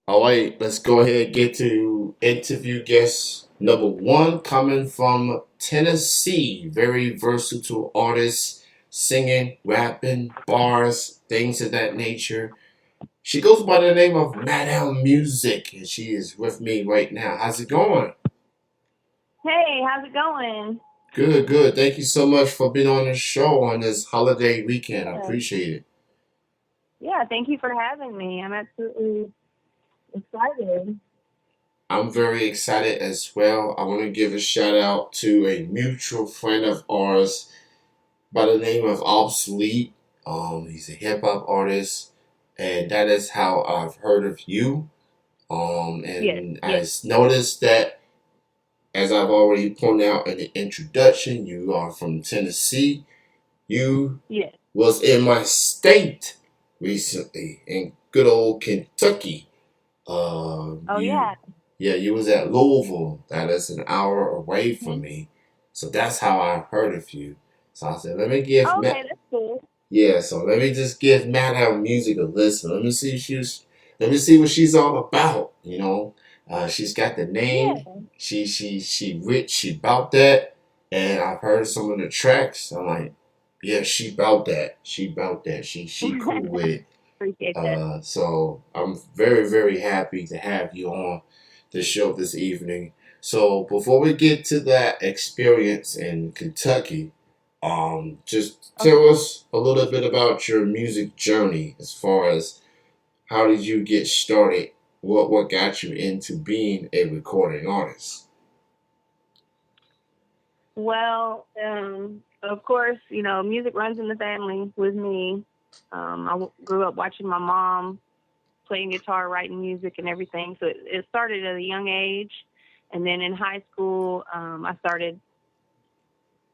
All right, let's go ahead and get to interview guest number one, coming from Tennessee. Very versatile artist, singing, rapping, bars, things of that nature. She goes by the name of Madame Music, and she is with me right now. How's it going? Hey, how's it going? Good, good. Thank you so much for being on the show on this holiday weekend. I Yeah, appreciate it. yeah, thank you for having me. I'm absolutely excited. I'm very excited as well. I want to give a shout out to a mutual friend of ours by the name of Obsolete. He's a hip hop artist, and that is how I've heard of you. Yes, And I yes, noticed that, as I've already pointed out in the introduction, you are from Tennessee. You yes. was in my state recently, in good old Kentucky. Oh, You, yeah. yeah, you was at Louisville. That is an hour away from Mhm. me. So that's how I heard of you. So I said, let me give Oh, Matt. okay, that's cool. Yeah, so let me just give Madhouse Music a listen. Let me see what she's all about. She's got the name. Yeah. She rich. She bout that. And I've heard some of the tracks. I'm like, yeah, she bout that. She bout that. She cool with it. Appreciate that. So I'm very, very happy to have you on the show this evening. So before we get to that experience in Kentucky, just Okay. tell us a little bit about your music journey as far as how did you get started? What got you into being a recording artist? Well, of course, music runs in the family with me. Grew up watching my mom playing guitar, writing music, and everything. So it started at a young age. And then in high school, I started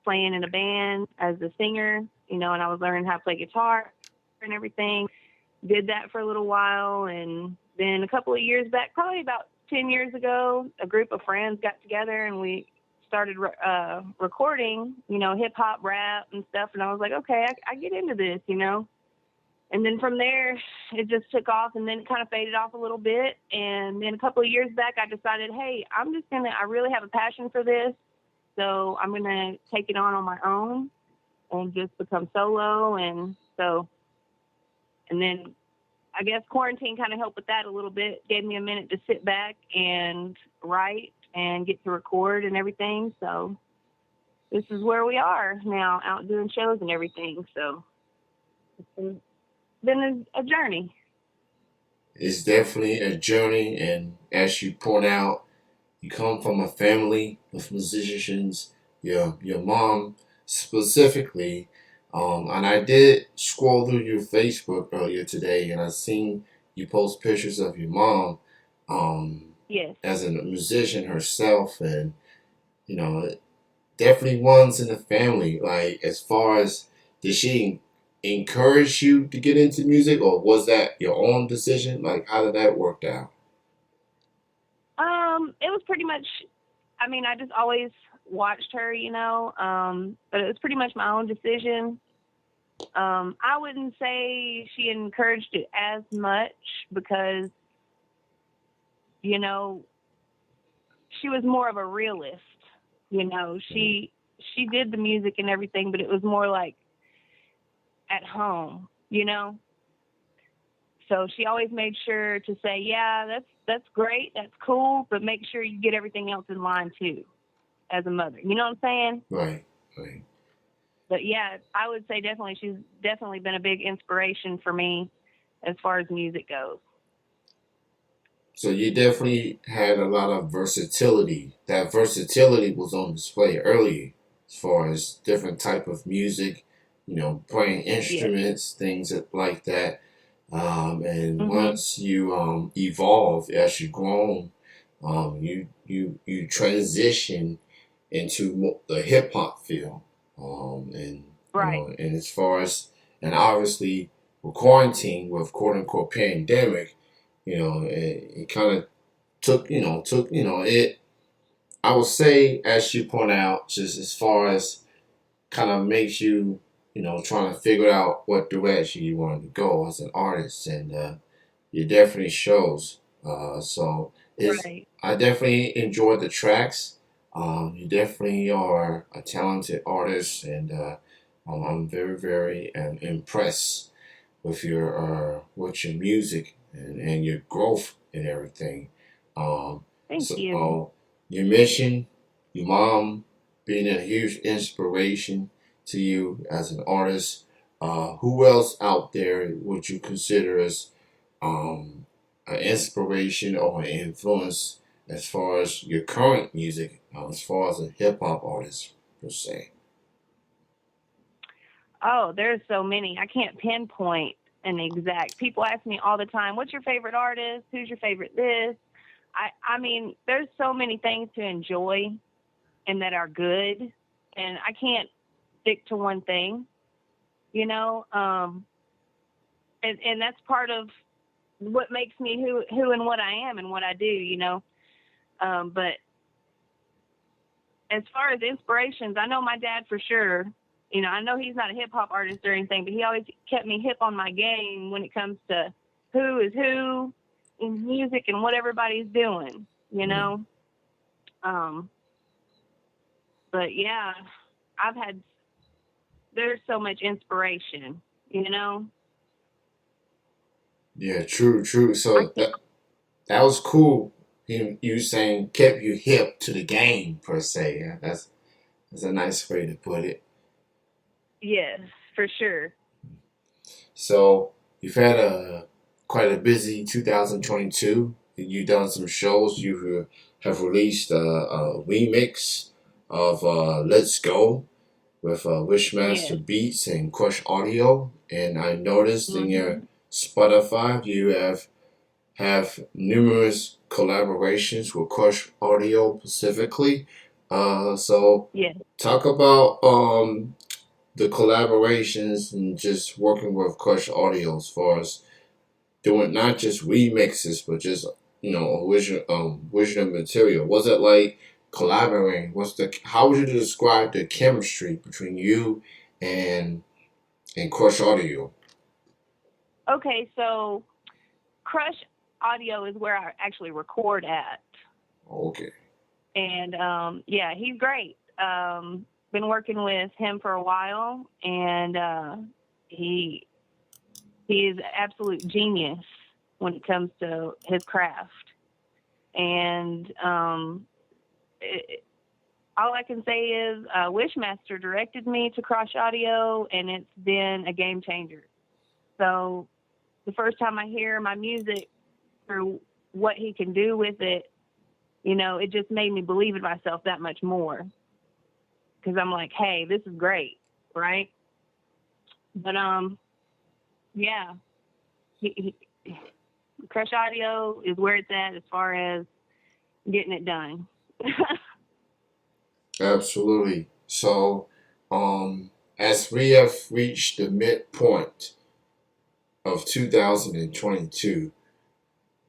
playing in a band as a singer, and I was learning how to play guitar and everything. Did that for a little while, and then a couple of years back, probably about 10 years ago, a group of friends got together and we started recording, hip hop, rap, and stuff. And I was like, okay, I get into this. And then from there, it just took off, and then it kind of faded off a little bit. And then a couple of years back, I decided, hey, I really have a passion for this. So I'm going to take it on my own and just become solo. And then I guess quarantine kind of helped with that a little bit, gave me a minute to sit back and write and get to record and everything. So this is where we are now, out doing shows and everything. So it's been a journey. It's definitely a journey, and as you point out, you come from a family of musicians. Your mom specifically, and I did scroll through your Facebook earlier today, and I seen you post pictures of your mom, um, Yes. as a musician herself, and you know definitely ones in the family. Like, as far as, did she encourage you to get into music, or was that your own decision? Like, how did that work out? It was pretty much, I mean, I just always watched her, but it was pretty much my own decision. I wouldn't say she encouraged it as much because, you know, she was more of a realist. She did the music and everything, but it was more like at home. So she always made sure to say, "Yeah, that's great, that's cool, but make sure you get everything else in line too, as a mother." You know what I'm saying? Right, right. But yeah, I would say definitely she's definitely been a big inspiration for me as far as music goes. So you definitely had a lot of versatility. That versatility was on display early, as far as different type of music, playing Yes. instruments, things like that. And Mhm. once you evolve as you grown, you transition into the hip hop field. And Right. and as far as, and obviously with quarantine, with quote unquote pandemic, it kind of took I would say, as you point out, just as far as kind of makes you, trying to figure out what direction you want to go as an artist, and it definitely shows. So is Right. I definitely enjoy the tracks. You definitely are a talented artist, and I'm very, very impressed with your music and your growth and everything. Thank So you. you mentioned your mom being a huge inspiration to you as an artist. Who else out there would you consider as um, an inspiration or an influence as far as your current music, as far as a hip hop artist per se? Oh, there's so many. I can't pinpoint an exact. People ask me all the time, "What's your favorite artist? Who's your favorite this?" I mean, there's so many things to enjoy and that are good, and I can't stick to one thing, you know. And that's part of what makes me who and what I am and what I do, you know. But as far as inspirations, I know my dad for sure. You know, I know he's not a hip hop artist or anything, but he always kept me hip on my game when it comes to who is who in music and what everybody's doing, you Mm. know. Um, but yeah, I've had there's so much inspiration, you know. Yeah, true, true. I So can't. that was cool. You saying kept you hip to the game per se. Yeah, that's a nice way to put it. Yes, for sure. So you've had a quite a busy 2022. You've done some shows. You have released a remix of "Let's Go" with Yes. Wishmaster Beats and Crush Audio. And I noticed in your Mhm. Spotify you have numerous collaborations with Crush Audio specifically. So Yes. talk about the collaborations and just working with Crush Audio as far as doing not just remixes but just original material. Was it like collaborating? What's the how would you describe the chemistry between you and and Crush Audio? Okay, so Crush Audio is where I actually record at. Okay. And yeah, he's great. Been working with him for a while, and he he is absolute genius when it comes to his craft. And all I can say is Wishmaster directed me to Crush Audio, and it's been a game changer. So the first time I hear my music through what he can do with it, you know, it just made me believe in myself that much more because I'm like, hey, this is great, right? But yeah, he, Crush Audio is where it's at as far as getting it done. Absolutely. So, as we have reached the midpoint of 2022,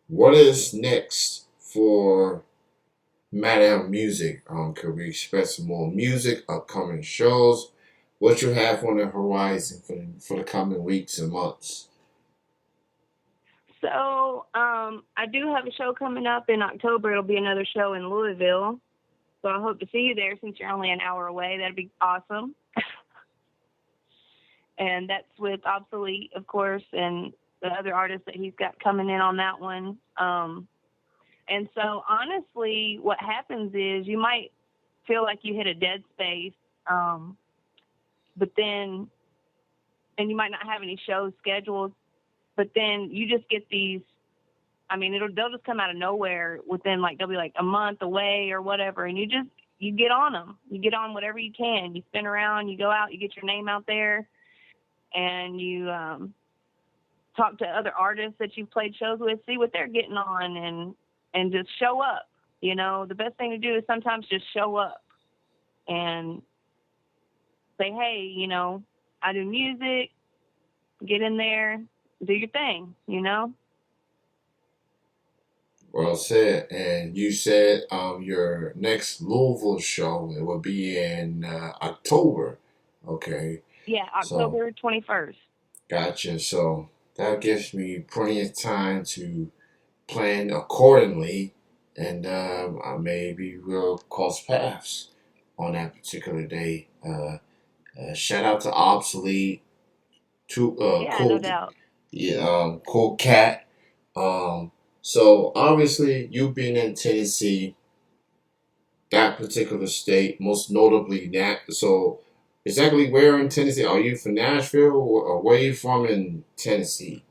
what is next for Madame Music? Could we expect some more music, upcoming shows? What you have on the horizon for the coming weeks and months? So I do have a show coming up in October. It'll be another show in Louisville. So I hope to see you there since you're only an hour away. That'd be awesome. And that's with Obsolete, of course, and the other artists that he's got coming in on that one. And so, honestly, what happens is you might feel like you hit a dead space, um, but then, and you might not have any shows scheduled, but then you just get these. I mean, they'll just come out of nowhere within like they'll be like a month away or whatever, and you get on them. You get on whatever you can. You spin around, you go out, you get your name out there, and you talk to other artists that you've played shows with, see what they're getting on, and just show up. You know, the best thing to do is sometimes just show up and say, hey, you know, I do music. Get in there, do your thing. You know. Well said. And you said your next Louisville show it will be in October. Okay. Yeah, So October 21st. gotcha. So that gives me plenty of time to plan accordingly, and maybe we'll cross paths on that particular day. Shout out to Obsolete, to Yeah, no Cool, doubt. yeah, Cool Cat. Um, so obviously, you being in Tennessee, that particular state, most notably that. So, exactly where in Tennessee are you from? Nashville, or where are you from in Tennessee?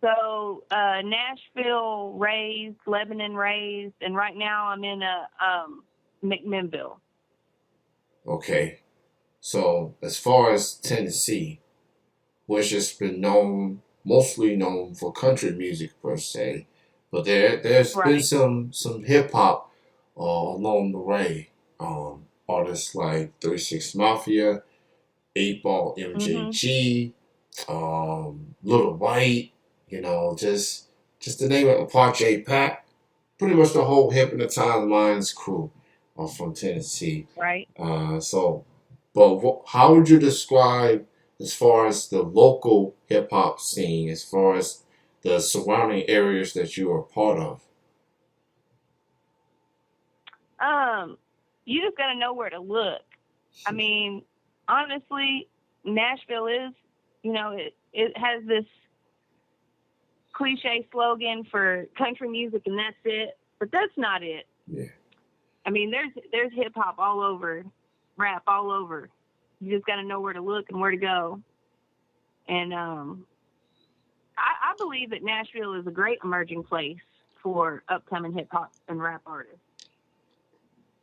So Nashville raised, Lebanon raised, and right now I'm in a McMinnville. Okay, so as far as Tennessee, which has been mostly known for country music per se, but there's been Right. some hip hop along the way. Artists like 36 Mafia, 8 Ball Mhm. MJG, Little White, just to name it, Apache Pack, pretty much the whole Hypnotized Minds crew are from Tennessee. Right. So, but how would you describe as far as the local hip hop scene, as far as the surrounding areas that you are part of? Um, you just gotta know where to look. I mean, honestly, Nashville is, it has this cliche slogan for country music, and that's it. But that's not it. Yeah, I mean, there's hip hop all over, rap all over. You just got to know where to look and where to go. And I believe that Nashville is a great emerging place for upcoming hip hop and rap artists.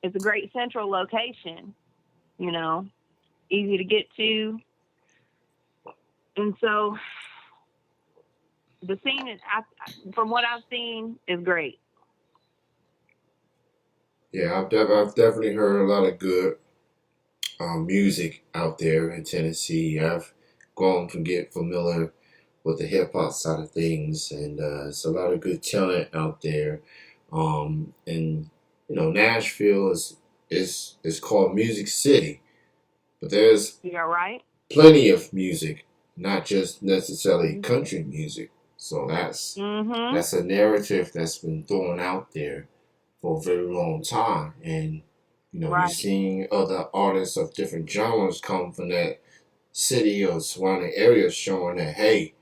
It's a great central location, you know, easy to get to, and so the scene is, from what I've seen, is great. yeah, I've definitely heard a lot of good music out there in Tennessee. I've grown to get familiar with the hip hop side of things, and it's a lot of good talent out there. And Nashville is called Music City, but there's You all right? plenty of music, not just necessarily Mm-hmm. country music. So Mm-hmm. that's a narrative that's been thrown out there for a very long time, and you're Right. seeing other artists of different genres come from that city or surrounding areas, showing that hey,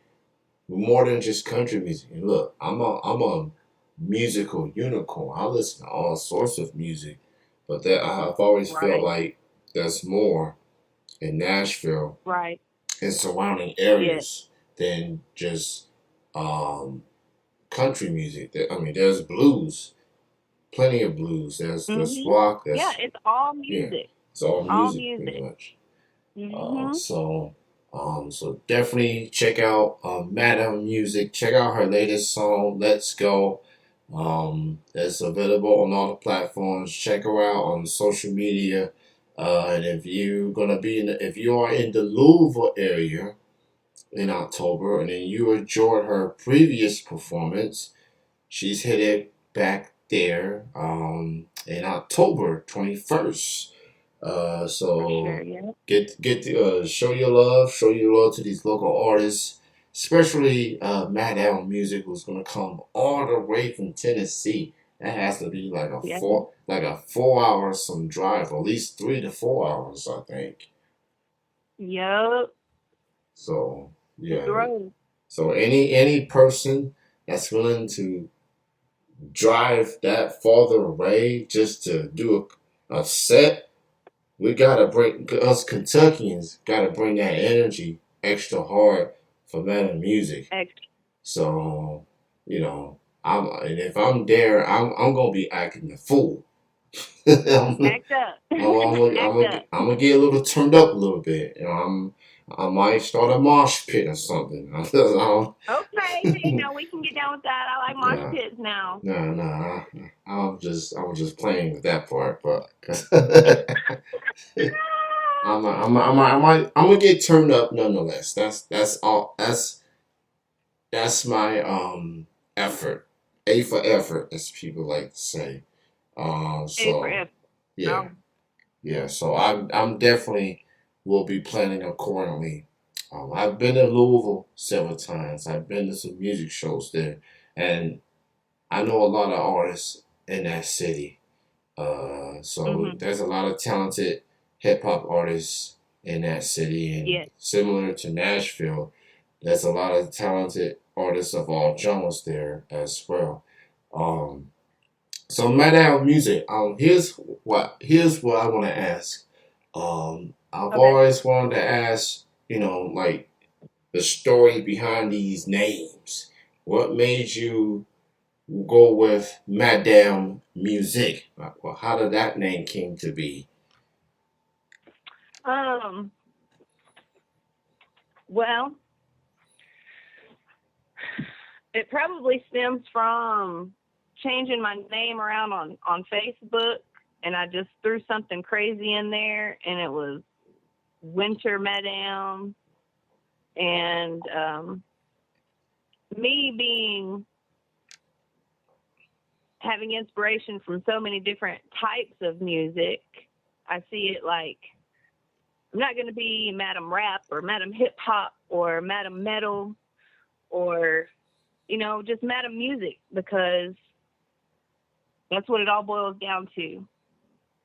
we're more than just country music. And look, I'm a musical unicorn. I listen to all sorts of music, but that I've always felt Right. like there's more in Nashville Right. and surrounding Yeah. areas than just um, country music. I mean, there's blues, plenty of blues. There's Mhm. rock. Yeah, That's it's all yeah, music. it's all All music pretty music. much. Uh, Mhm. so so definitely check out Madam Music. Check out her latest song, "Let's Go." It's available on all the platforms. Check her out on social media. And if you're gonna be if you are in the Louisville area in October, and then you enjoyed her previous performance, she's headed back there in October 21st. For sure. So Yeah. get to show your love to these local artists, especially Matt Allen Music, who's gonna come all the way from Tennessee. That has to be Yeah. like a 4 hour some drive, at least 3 to 4 hours, I think. Yup. So Hit yeah, the road. so any person that's willing to drive that farther away just to do a set, we gotta bring us Kentuckians gotta bring that energy extra hard for metal music. Extra. So, and if I'm there, I'm gonna be acting the fool. I'm, Act up. Act up. I'm gonna get a little turned up a little bit. I might start a mosh pit or something. Okay. Hey, now we can get down with that. I like mosh Nah, pits now. nah. I was just playing with that part, but I'm gonna get turned up nonetheless. That's all. That's my effort. A for effort, as people like to say. A for So F. yeah, Oh, yeah. So I'm definitely will be planning accordingly. I've been to Louisville several times. I've been to some music shows there and I know a lot of artists in that city. So Mhm. there's a lot of talented hip hop artists in that city, and Yes. similar to Nashville, there's a lot of talented artists of all genres there as well. Um, so Madame Music, here's what I want to ask. I've Okay. always wanted to ask, like the story behind these names. What made you go with Madame Music? Well, how did that name came to be? Um. Well, it probably stems from changing my name around on Facebook, and I just threw something crazy in there, and it was Winter Madam, and me being having inspiration from so many different types of music, I see it like I'm not going to be Madam Rap or Madam Hip Hop or Madam Metal or, just Madam Music, because that's what it all boils down to.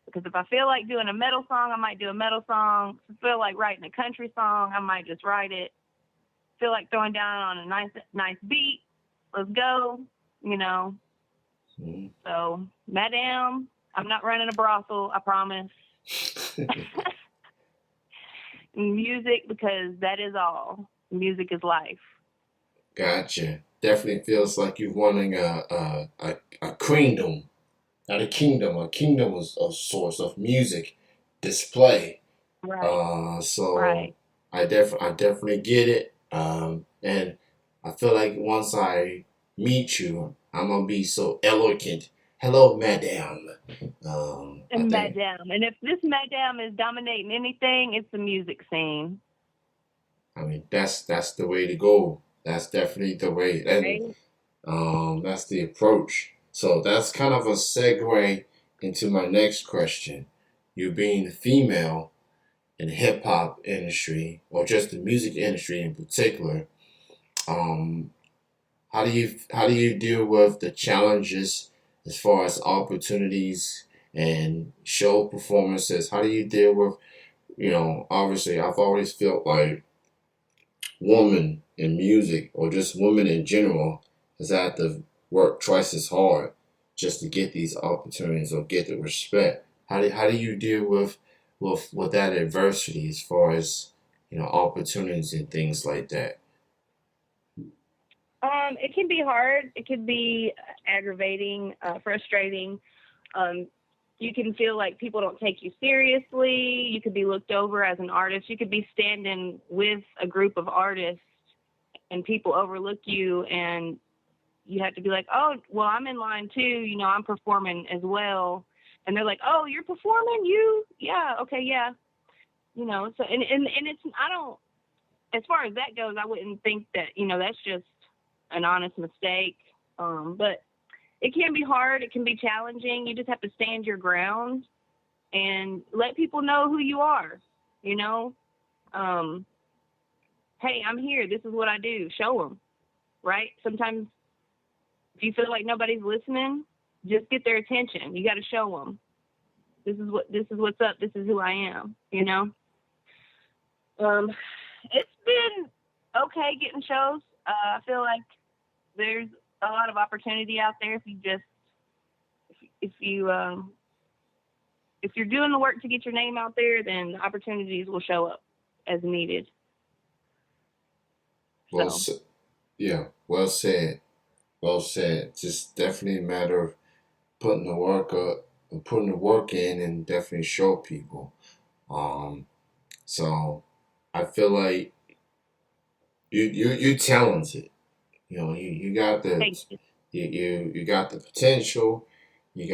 Because if I feel like doing a metal song, I might do a metal song. If I feel like writing a country song, I might just write it. Feel like throwing down on a nice beat, let's go, you know. Mhm. So, Madam, I'm not running a brothel, I promise. Music, because that is all. Music is life. Gotcha. Definitely feels like you're wanting a kingdom, not a kingdom. A kingdom is a source of music display. Right, So right. I definitely get it. And I feel like once I meet you, I'm gonna be so eloquent. Hello, madam. I And think Madame. And if this Madame is dominating anything, it's the music scene. I mean that's the way to go. That's definitely the way, and Right? that's the approach. So that's kind of a segue into my next question. You being female in the hip hop industry, or just the music industry in particular, um, how do you deal with the challenges as far as opportunities and show performances? How do you deal with, obviously I've always felt like women in music or just women in general has had to work twice as hard just to get these opportunities or get the respect. How do you deal with that adversity as far as opportunities and things like that? It can be hard. It can be aggravating, frustrating. Um, you can feel like people don't take you seriously. You could be looked over as an artist. You could be standing with a group of artists and people overlook you, and you have to be like, oh, well, I'm in line too. I'm performing as well. And they're like, oh, you're performing? Yeah, okay, yeah. So, and it's, I don't, as far as that goes, I wouldn't think that, that's just an honest mistake. But it can be hard. It can be challenging. You just have to stand your ground and let people know who you are. You know, um, hey, I'm here. This is what I do. Show them, right? Sometimes if you feel like nobody's listening, just get their attention. You got to show them. This is what's up. This is who I am. Um, it's been okay getting shows. I feel like there's a lot of opportunity out there if you if you're doing the work to get your name out there, then the opportunities will show up as needed. Well, So yeah, well said. Well said. Just definitely a matter of putting the work up and putting the work in and definitely show people. Um, so I feel like you're talented. You got the thank you. you got the potential. You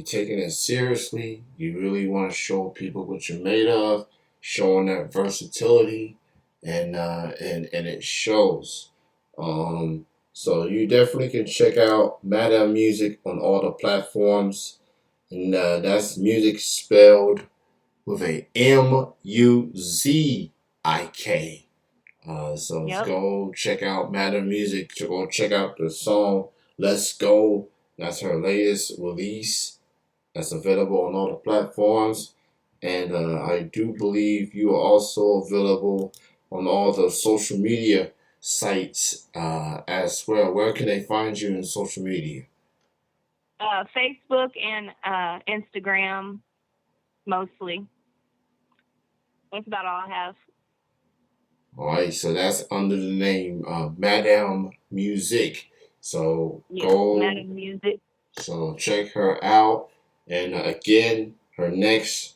taking it seriously. You really want to show people what you're made of, showing that versatility, and it shows. So you definitely can check out Madam Music on all the platforms, and that's music spelled with a Muzik. So Yep. go check out Madam Music. Go check out the song "Let's Go." That's her latest release. That's available on all the platforms. And I do believe you are also available on all the social media sites as well. Where can they find you in social media? Facebook and Instagram mostly. That's about all I have. All right, so that's under the name Madame Music. So Yes, go, Madam Music. so check her out. And again, her next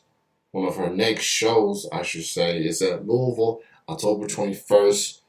one of her next shows, I should say, is at Louisville, October 21st.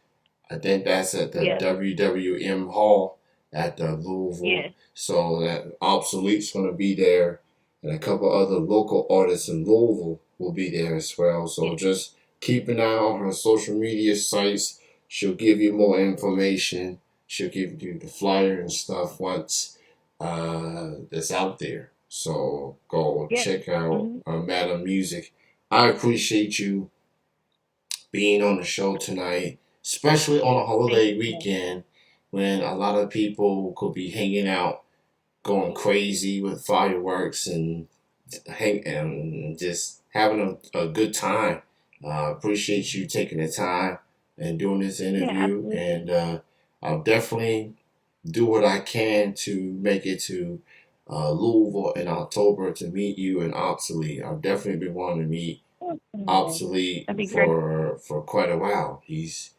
I think that's at the Yes, WWM Hall at Louisville. yes, So that Obsolete's going to be there, and a couple other local artists in Louisville will be there as well. So yes, just keep an eye on her social media sites. She'll give you more information. She'll give you the flyer and stuff once that's out there. So go yes. check out Hmm. Madam Music. I appreciate you being on the show tonight, especially on a Thank holiday you. So much. weekend when a lot of people could be hanging out, going crazy with fireworks and just having a good time. Appreciate you taking the time and doing this Yeah, interview, absolutely. and I'll definitely do what I can to make it to Louisville in October to meet you and Obsolete. I'll definitely be wanting to meet Okay. Obsolete That'd be great. for quite a while. He's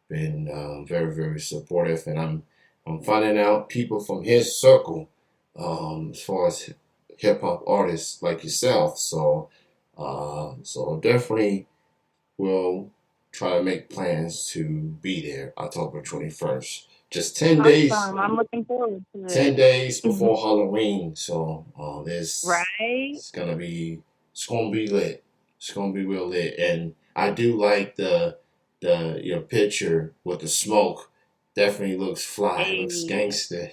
been very supportive, and I'm finding out people from his circle as far as hip hop artists like yourself. So definitely will try to make plans to be there October 21st. Just 10 days. Awesome. I'm looking forward to 10 days it. before Halloween, so this Right? it's gonna be lit. It's gonna be real lit, and I do like the your picture with the smoke. Definitely looks fly. It looks Hey, gangster,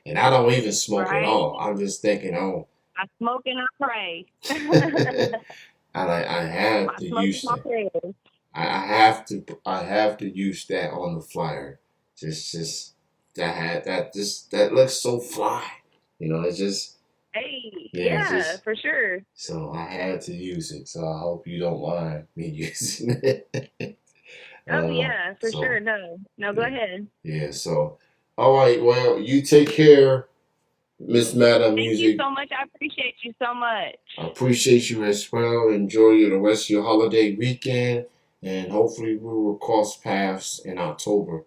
and I don't even smoke at right? all. I'm just thinking, oh, I smoke and I pray. I have My to smoke is use my that. prayers. I have to use that on the flyer. Just that looks so fly. It's just Hey, yeah, it's yeah, just for sure. so I had to use it. So I hope you don't mind me using it. Oh yeah, for sure. So No, no, go yeah, ahead. yeah. So all right, well, you take care, Miss Madam Thank you Music. so much. I appreciate you so much. I appreciate you as well. Enjoy the rest of your holiday weekend, and hopefully we will cross paths in October.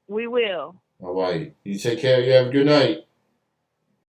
We will. All right, you take care. You have a good night.